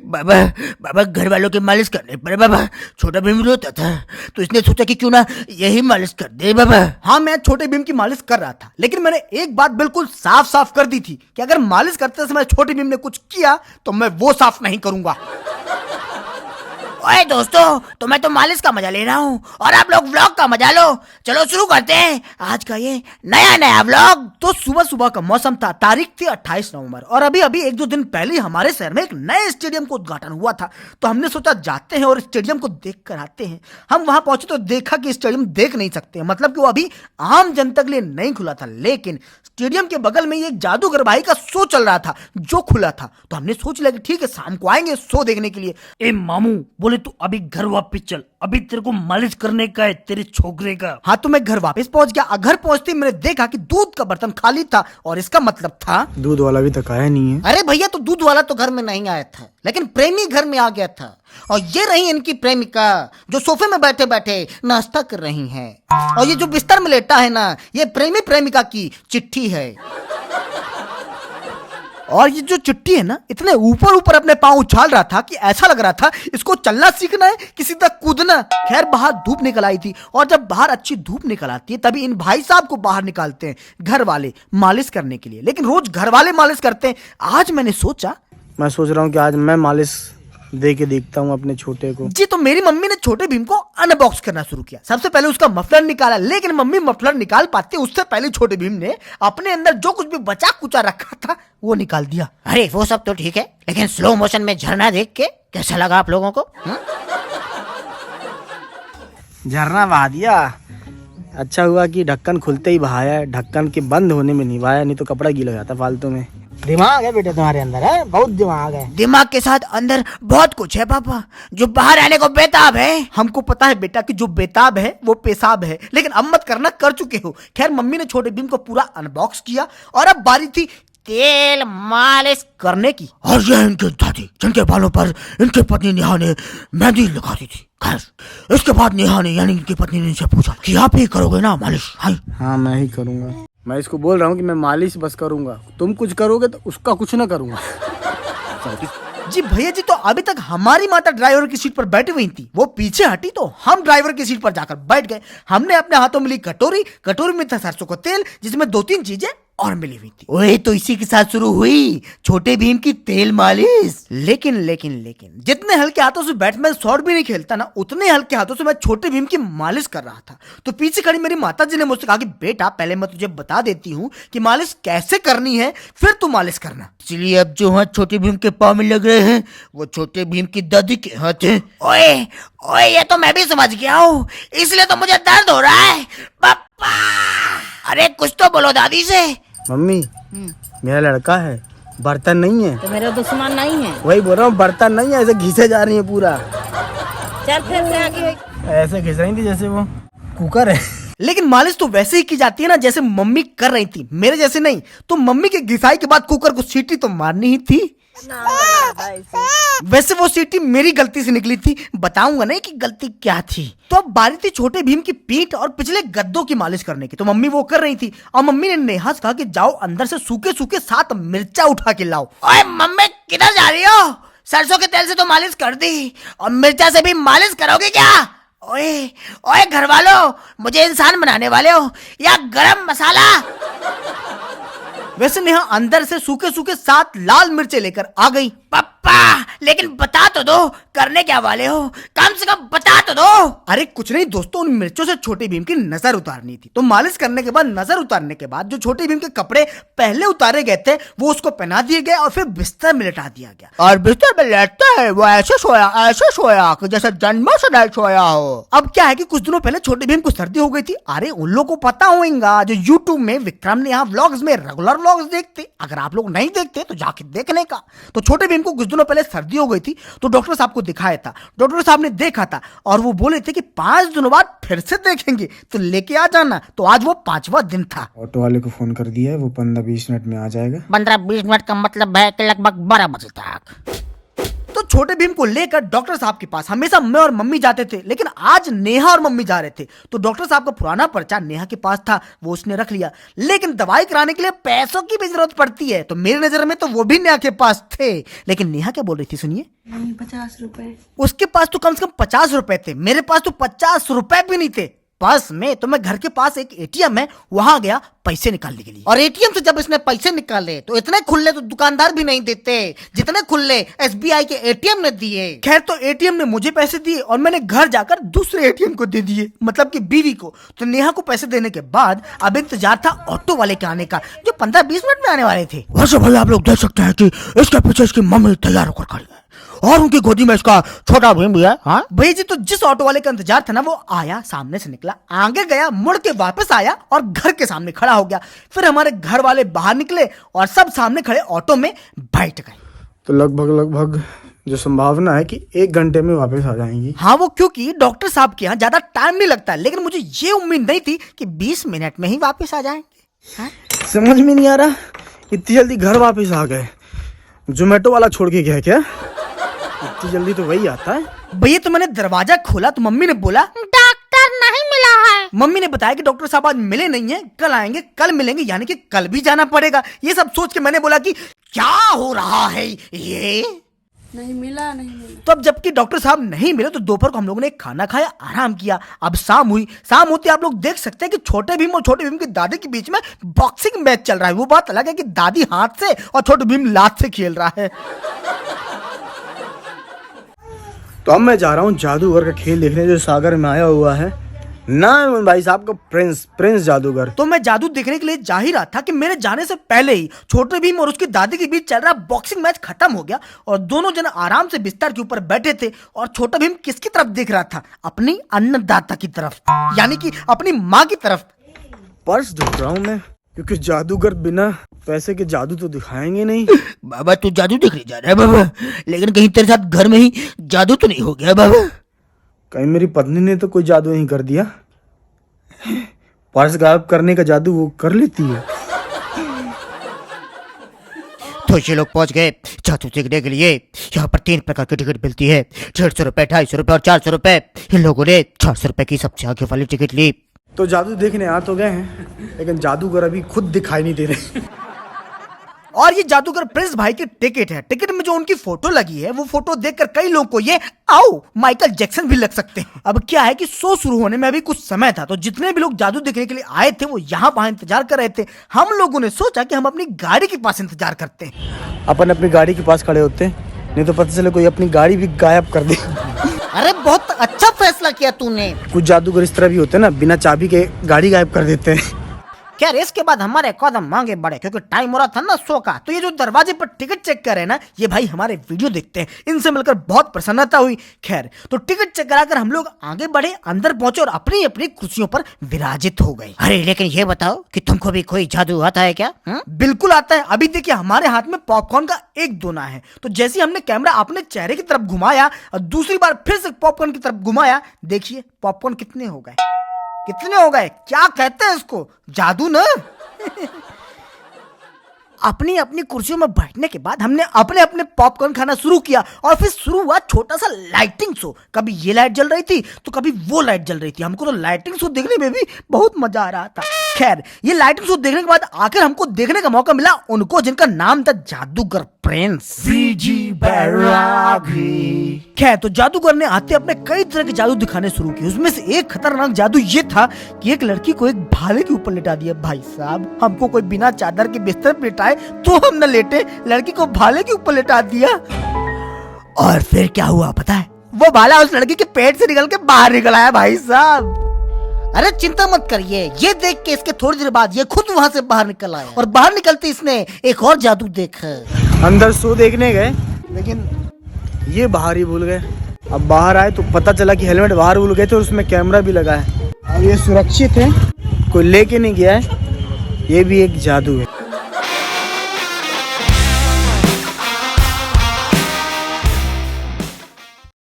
बाबा बाबा घर वालों की मालिश करने पर बाबा छोटा भीम रोता था, तो इसने सोचा कि क्यों ना यही मालिश कर दे बाबा। हाँ, मैं छोटे भीम की मालिश कर रहा था, लेकिन मैंने एक बात बिल्कुल साफ साफ कर दी थी कि अगर मालिश करते समय छोटे भीम ने कुछ किया तो मैं वो साफ नहीं करूंगा। ओए दोस्तों, तो मैं तो मालिश का मजा ले रहा हूँ और आप लोग व्लॉग का मजा लो। चलो शुरू करते हैं आज का ये नया व्लॉग। तो सुबह सुबह का मौसम था, तारीख थी 28 नवंबर और अभी अभी एक दो दिन पहले हमारे शहर में एक नए स्टेडियम का उद्घाटन हुआ था। तो हमने सोचा जाते हैं और स्टेडियम को देख कर आते हैं। हम वहां पहुंचे तो देखा कि स्टेडियम देख नहीं सकते, मतलब कि वो अभी आम जनता के लिए नहीं खुला था, लेकिन स्टेडियम के बगल में एक जादूगर भाई का शो चल रहा था जो खुला था। तो हमने सोच लिया कि ठीक है, शाम को आएंगे शो देखने के लिए। ए मामू, बोले तू अभी घर वापिस चल, अभी तेरे को मालिश करने का है तेरे छोकरे का। हाँ, तो मैं घर वापस पहुंच गया। घर पहुंचते मैंने देखा कि दूध का बर्तन खाली था और इसका मतलब था दूध वाला भी तक आया नहीं है। अरे भैया, तो दूध वाला तो घर में नहीं आया था, लेकिन प्रेमी घर में आ गया था। और ये रही इनकी प्रेमिका जो सोफे में बैठे बैठे नाश्ता कर रही है। और ये जो बिस्तर में लेटा है ना, ये प्रेमी प्रेमिका की चिट्ठी है। और ये जो चिट्ठी है ना, इतने ऊपर ऊपर अपने पांव उछाल रहा था कि ऐसा लग रहा था इसको चलना सीखना है कि सीधा कूदना। खैर, बाहर धूप निकल आई थी और जब बाहर अच्छी धूप निकल आती है तभी इन भाई साहब को बाहर निकालते हैं घर वाले मालिश करने के लिए। लेकिन रोज घर वाले मालिश करते हैं, आज मैंने सोचा, मैं सोच रहा हूँ कि आज मैं मालिश दे के देखता हूँ अपने छोटे को। जी, तो मेरी मम्मी ने छोटे भीम को अनबॉक्स करना शुरू किया। सबसे पहले उसका मफलर निकाला, लेकिन मम्मी मफलर निकाल पाते उससे पहले छोटे भीम ने अपने अंदर जो कुछ भी बचा कुचा रखा था वो निकाल दिया। अरे वो सब तो ठीक है, लेकिन स्लो मोशन में झरना देख के कैसा लगा आप लोगों को? झरना बहा दिया। अच्छा हुआ कि ढक्कन खुलते ही बहाया, ढक्कन के बंद होने में नहीं बहाया, नहीं तो कपड़ा गीला जाता फालतू में। दिमाग है बेटे तुम्हारे अंदर, है बहुत दिमाग है। दिमाग के साथ अंदर बहुत कुछ है पापा, जो बाहर आने को बेताब है। हमको पता है बेटा कि जो बेताब है वो पेशाब है, लेकिन अब मत करना, कर चुके हो। खैर, मम्मी ने छोटे भीम को पूरा अनबॉक्स किया और अब बारी थी तेल मालिश करने की। और ये इनकी दादी जिनके बालों पर इनकी पत्नी नेहा ने मेहंदी लगाती थी। खैर, इसके बाद नेहा ने यानी इनकी पत्नी ने इनसे पूछा कि आप ही करोगे ना मालिश? हाँ, मैं ही करूँगा। मैं इसको बोल रहा हूँ कि मैं मालिश बस करूँगा, तुम कुछ करोगे तो उसका कुछ ना करूँगा। जी भैया जी, तो अभी तक हमारी माता ड्राइवर की सीट पर बैठी हुई थी, वो पीछे हटी तो हम ड्राइवर की सीट पर जाकर बैठ गए। हमने अपने हाथों में ली कटोरी, कटोरी में था सरसों का तेल जिसमें 2-3 चीजें और मिली हुई थी। ओए, तो इसी के साथ शुरू हुई छोटे भीम की तेल मालिश। लेकिन जितने हल्के हाथों से बैट्समैन शॉट भी नहीं खेलता ना, उतने हल्के हाथों से मैं छोटे भीम की मालिश कर रहा था। तो पीछे खड़ी मेरी माता जी ने मुझसे कहा कि बेटा, पहले मैं तुझे बता देती हूँ कि मालिश कैसे करनी है, फिर तू मालिश करना। इसलिए अब जो हाथ छोटे भीम के पाँव में लग रहे हैं वो छोटे भीम की दादी के हाथ हैं। ओए ओए, ये तो मैं भी समझ गया हूँ, इसलिए तो मुझे दर्द हो रहा है। पापा, अरे कुछ तो बोलो दादी से। मम्मी, मेरा लड़का है, बर्तन नहीं है। तो मेरा दुश्मन नहीं है। वही बोल रहा हूँ, बर्तन नहीं है, ऐसे घिसे जा रही है पूरा। चल फिर से आगे। ऐसे घिस रही थी जैसे वो कुकर है। लेकिन मालिश तो वैसे ही की जाती है ना जैसे मम्मी कर रही थी, मेरे जैसे नहीं। तो मम्मी के घिसाई के बाद कुकर को सीटी तो मारनी ही थी। वैसे वो सीटी मेरी गलती से निकली थी, बताऊंगा नहीं कि गलती क्या थी। तो अब बारी थी छोटे भीम की पीठ और पिछले गद्दों की मालिश करने की। तो मम्मी वो कर रही थी और मम्मी ने नेहा से कहा कि जाओ अंदर से सूखे सूखे 7 मिर्चा उठा के लाओ। ओए मम्मी, किधर जा रही हो? सरसों के तेल से तो मालिश कर दी और मिर्चा से भी मालिश करोगे क्या? ओए ओए, घर वालों, मुझे इंसान बनाने वाले हो या गरम मसाला? वैसे नेहा अंदर से सूखे सूखे 7 लाल मिर्चे लेकर आ गई। पापा, लेकिन बता तो दो करने क्या वाले हो, कम से कम बता तो दो। अरे कुछ नहीं दोस्तों, उन मिर्चों से छोटे भीम की नजर उतारनी थी। तो मालिश करने के बाद, नजर उतारने के बाद जो छोटे भीम के कपड़े पहले उतारे गए थे वो उसको पहना दिए गए और फिर बिस्तर में लेटा दिया गया। और बिस्तर में लेटता है वो ऐसे सोया कि जैसे जन्मों से नहीं सोया हो। अब क्या है कि कुछ दिनों पहले छोटे भीम को सर्दी हो गई थी। अरे उन लोगों को पता होगा जो यूट्यूब में विक्रम ने यहाँ व्लॉग्स में रेगुलर व्लॉग्स देखते, अगर आप लोग नहीं देखते तो जाके देखने का। तो छोटे भीम को कुछ दिनों पहले सर्दी हो गई थी, तो डॉक्टर साहब को दिखाया था। डॉक्टर साहब ने देखा था और वो बोले थे कि 5 दिनों बाद फिर से देखेंगे, तो लेके आ जाना। तो आज वो 5वां दिन था। ऑटो वाले को फोन कर दिया है, वो 15-20 मिनट में आ जाएगा। 15-20 मिनट का मतलब है कि लगभग 12 बजे तक। तो छोटे भीम को लेकर डॉक्टर साहब के पास हमेशा मैं और मम्मी जाते थे, लेकिन आज नेहा और मम्मी जा रहे थे। तो डॉक्टर साहब का पुराना पर्चा नेहा के पास था, वो उसने रख लिया। लेकिन दवाई कराने के लिए पैसों की भी जरूरत पड़ती है, तो मेरी नजर में तो वो भी नेहा के पास थे। लेकिन नेहा क्या बोल रही थी सुनिए। 50 रुपए। उसके पास तो कम से कम 50 रुपए थे, मेरे पास तो 50 रुपए भी नहीं थे पर्स में। तो मैं घर के पास एक एटीएम है, वहां गया पैसे निकालने के लिए। और एटीएम से जब इसने पैसे निकाले तो इतने खुले तो दुकानदार भी नहीं देते जितने खुले एसबीआई के एटीएम ने दिए। खैर, तो एटीएम ने मुझे पैसे दिए और मैंने घर जाकर दूसरे एटीएम को दे दिए, मतलब कि बीवी को। तो नेहा को पैसे देने के बाद अब इंतजार था ऑटो वाले के आने का, जो 15-20 मिनट में आने वाले थे। वैसे भाई आप लोग देख सकते हैं कि इसके पीछे इसकी मम्मी तैयार होकर खड़ी है और उनकी गोदी में इसका छोटा भीम भी है। हाँ भैया जी, तो जिस ऑटो वाले का इंतजार था ना, वो आया, सामने से निकला, आगे गया, मुड़ के वापस आया और घर के सामने खड़ा हो गया। फिर हमारे घर वाले बाहर निकले और सब सामने खड़े ऑटो में बैठ गए। तो लगभग जो संभावना है कि 1 घंटे में वापस आ जाएंगी। हाँ, वो क्योंकि डॉक्टर साहब के यहाँ ज्यादा टाइम नहीं लगता, लेकिन मुझे ये उम्मीद नहीं थी कि 20 मिनट में ही वापस आ जाएंगे। हाँ? समझ में नहीं आ रहा, इतनी जल्दी घर वापस आ गए। जोमेटो वाला छोड़ के गया क्या? इतनी जल्दी तो वही आता है। भैया, तो मैंने दरवाजा खोला तो मम्मी ने बोला डॉक्टर नहीं मिला है। मम्मी ने बताया कि डॉक्टर साहब आज मिले नहीं है, कल आएंगे, कल मिलेंगे, यानी कि कल भी जाना पड़ेगा। ये सब सोच के मैंने बोला कि क्या हो रहा है ये। नहीं मिला। तो अब जबकि डॉक्टर साहब नहीं मिले तो दोपहर को हम लोगों ने खाना खाया, आराम किया। अब शाम हुई, शाम होते आप लोग देख सकते हैं कि छोटे भीम और छोटे भीम की दादी के बीच में बॉक्सिंग मैच चल रहा है। वो बात अलग है कि दादी हाथ से और छोटे भीम लात से खेल रहा है। तो अब मैं जा रहा हूँ जादूगर का खेल देखने, जो सागर में आया हुआ है ना भाई साहब का प्रिंस जादूगर। तो मैं जादू देखने के लिए जा ही रहा था कि मेरे जाने से पहले ही छोटे भीम और उसकी दादी के बीच चल रहा बॉक्सिंग मैच खत्म हो गया और दोनों जन आराम से बिस्तर के ऊपर बैठे थे। और छोटा भीम किसकी तरफ देख रहा था? अपनी अन्नदाता की तरफ, यानी कि अपनी माँ की तरफ। पर्स ढूंढ रहा हूँ मैं, क्योंकि जादूगर बिना पैसे के जादू तो दिखाएंगे नहीं। बाबा तू जादू देखने जा रहा है बाबा, लेकिन कहीं तेरे साथ घर में ही जादू तो नहीं हो गया बाबा? कहीं मेरी पत्नी ने तो कोई जादू नहीं कर दिया? पर्स गायब करने का जादू वो कर लेती है। तो ये लोग पहुंच गए जादू देखने के लिए। यहाँ पर 3 प्रकार की टिकट मिलती है, 150 रुपए, 250 रुपए और 400 रुपए। इन लोगों ने 400 रुपए की सबसे आगे वाली टिकट ली। तो जादू देखने आ तो गए हैं, लेकिन जादूगर अभी खुद दिखाई नहीं दे रहे। और ये जादूगर प्रिंस भाई की टिकट है। टिकट में जो उनकी फोटो लगी है, वो फोटो देखकर कई लोगों को ये आओ माइकल जैक्सन भी लग सकते हैं। अब क्या है कि शो शुरू होने में अभी कुछ समय था, तो जितने भी लोग जादू देखने के लिए आए थे वो यहाँ वहां इंतजार कर रहे थे। हम लोगों ने सोचा कि हम अपनी गाड़ी के पास इंतजार करते हैं। अपन अपनी गाड़ी के पास खड़े होते, नहीं तो पता चले कोई अपनी गाड़ी भी गायब कर दे। अरे बहुत अच्छा फैसला किया तूने। कुछ जादूगर इस तरह भी होते हैं ना, बिना चाबी के गाड़ी गायब कर देते हैं। क्या इसके बाद हमारे कदम मांगे बढ़े, क्योंकि टाइम हो रहा था ना शो का। तो ये जो दरवाजे पर टिकट चेक कर रहे हैं ना, ये भाई हमारे वीडियो देखते हैं, इनसे मिलकर बहुत प्रसन्नता हुई। खैर, तो टिकट चेक कराकर हम लोग आगे बढ़े, अंदर पहुंचे और अपनी अपनी कुर्सियों पर विराजित हो गए। अरे लेकिन ये बताओ कि तुमको भी कोई जादू आता है क्या? बिल्कुल आता है। अभी देखिए, हमारे हाथ में पॉपकॉर्न का एक दोना है। तो जैसे हमने कैमरा अपने चेहरे की तरफ घुमाया और दूसरी बार फिर से पॉपकॉर्न की तरफ घुमाया, देखिए पॉपकॉर्न कितने हो गए, कितने हो गए। क्या कहते हैं इसको? जादू ना। अपनी अपनी कुर्सियों में बैठने के बाद हमने अपने अपने पॉपकॉर्न खाना शुरू किया और फिर शुरू हुआ छोटा सा लाइटिंग शो। कभी ये लाइट जल रही थी तो कभी वो लाइट जल रही थी। हमको तो लाइटिंग शो देखने में भी बहुत मजा आ रहा था। खैर, ये लाइटिंग शो देखने के बाद आखिर हमको देखने का मौका मिला उनको जिनका नाम था जादूगर प्रिंस। खैर, तो जादूगर ने आते अपने कई तरह के जादू दिखाने शुरू किए। उसमें से एक खतरनाक जादू ये था कि एक लड़की को एक भाले के ऊपर लेटा दिया। भाई साहब, हमको कोई बिना चादर के बिस्तर पर लेटाए तो हम न लेटे, लड़की को भाले के ऊपर लेटा दिया। और फिर क्या हुआ पता है? वो भाला उस लड़की के पेट से निकल के बाहर निकल आया। भाई साहब, अरे चिंता मत करिए, ये देख के इसके थोड़ी देर बाद ये खुद वहाँ से बाहर निकल आया और बाहर निकलते इसने एक और जादू देखा। अंदर शो देखने गए, लेकिन ये बाहर ही भूल गए। अब बाहर आए तो पता चला कि हेलमेट बाहर भूल गए थे और उसमें कैमरा भी लगा है। अब ये सुरक्षित है, कोई लेके नहीं गया है। ये भी एक जादू है।